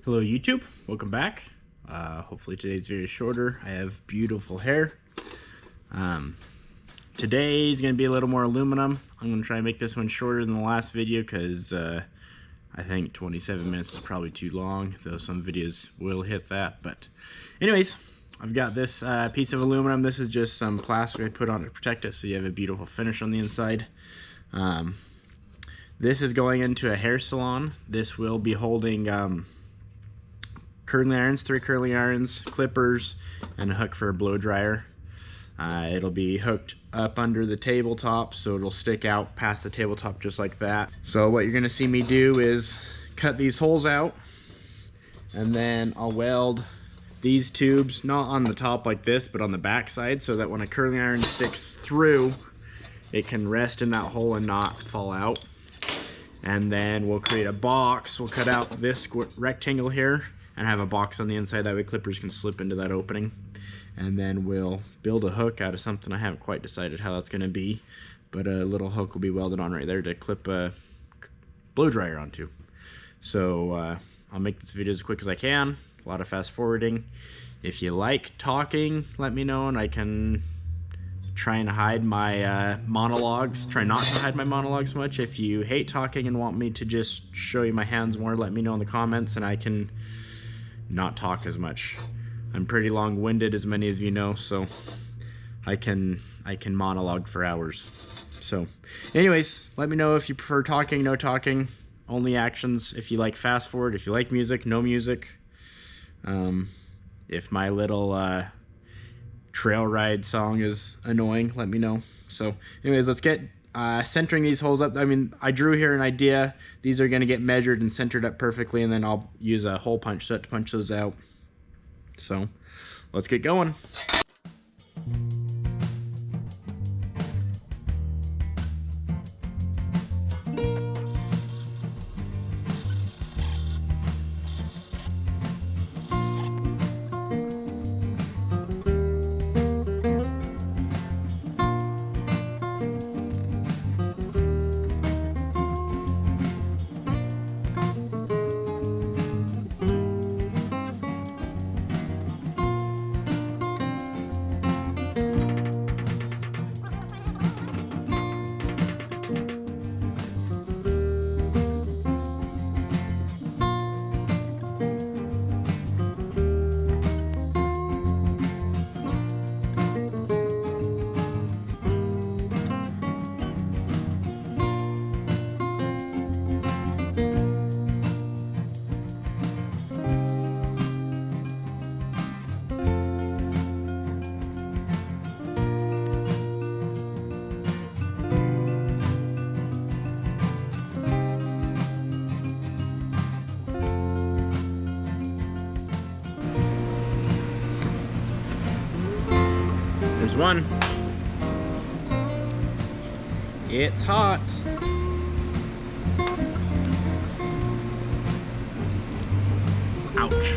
Hello YouTube, welcome back. Hopefully today's video is shorter. I have beautiful hair. Today's gonna be a little more aluminum. I'm gonna try and make this one shorter than the last video because I think 27 minutes is probably too long, though some videos will hit that. But anyways, I've got this piece of aluminum. This is just some plastic I put on to protect it so you have a beautiful finish on the inside. This is going into a hair salon. This will be holding curling irons, 3 curling irons, clippers, and a hook for a blow dryer. It'll be hooked up under the tabletop, so it'll stick out past the tabletop just like that. So what you're gonna see me do is cut these holes out, and then I'll weld these tubes, not on the top like this, but on the back side, so that when a curling iron sticks through, it can rest in that hole and not fall out. And then we'll create a box. We'll cut out this rectangle here and have a box on the inside, that way clippers can slip into that opening. And then we'll build a hook out of something. I haven't quite decided how that's gonna be, but a little hook will be welded on right there to clip a blow dryer onto. So I'll make this video as quick as I can. A lot of fast forwarding. If you like talking, let me know and I can try and hide my monologues. Try not to hide my monologues much. If you hate talking and want me to just show you my hands more, let me know in the comments and I can not talk as much. I'm pretty long-winded, as many of you know, so I can monologue for hours. So anyways, let me know if you prefer talking, no talking, only actions. If you like fast forward, if you like music, no music. If my little trail ride song is annoying, let me know. So anyways, let's get centering these holes up. I mean, I drew here an idea. These are gonna get measured and centered up perfectly, and then I'll use a hole punch set to punch those out. So let's get going. There's one. It's hot. Ouch.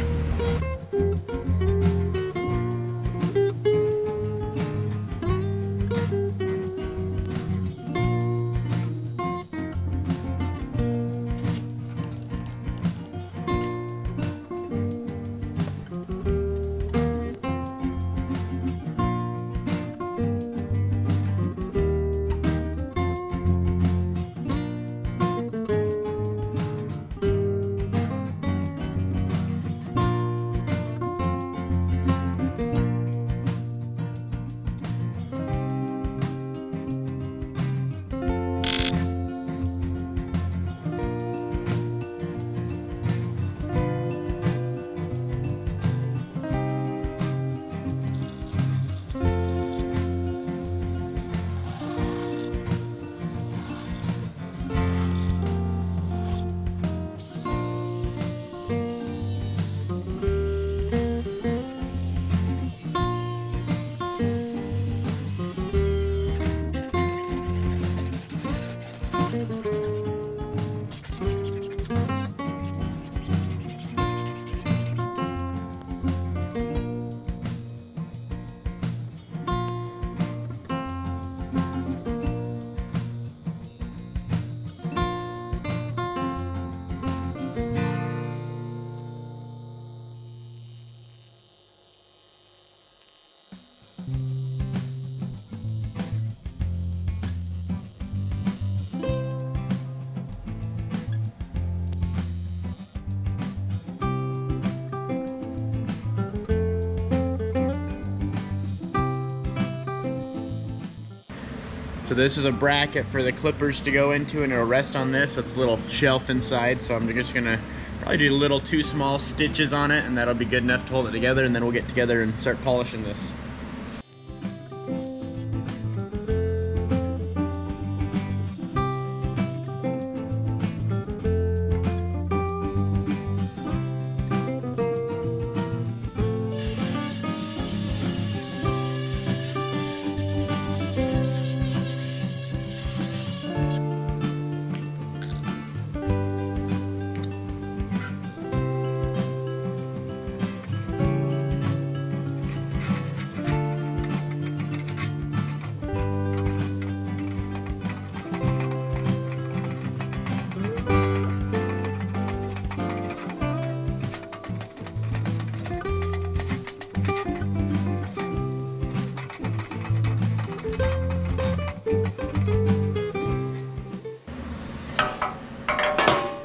So this is a bracket for the clippers to go into, and it'll rest on this. So it's a little shelf inside. So I'm just gonna probably do a little 2 small stitches on it, and that'll be good enough to hold it together, and then we'll get together and start polishing this.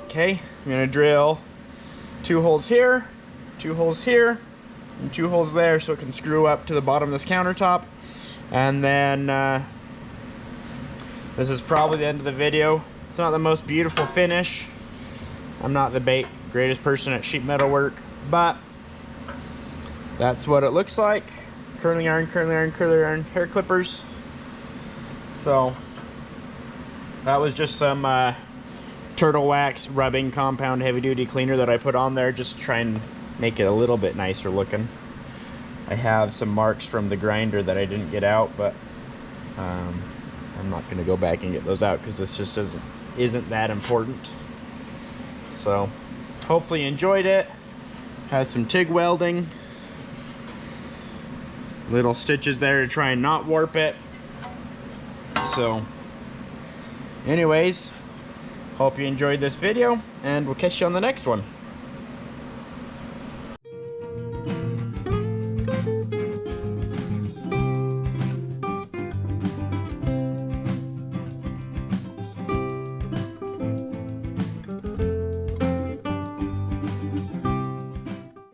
Okay, I'm gonna drill 2 holes here, 2 holes here, and 2 holes there so it can screw up to the bottom of this countertop. And then this is probably the end of the video. It's not the most beautiful finish. I'm not the greatest person at sheet metal work, but that's what it looks like. Curling iron, curling iron, curling iron, hair clippers. So that was just some turtle wax rubbing compound heavy duty cleaner that I put on there just to try and make it a little bit nicer looking. I have some marks from the grinder that I didn't get out, but I'm not going to go back and get those out because this just isn't that important. So hopefully you enjoyed it. Has some TIG welding, little stitches there to try and not warp it. So anyways, hope you enjoyed this video, and we'll catch you on the next one.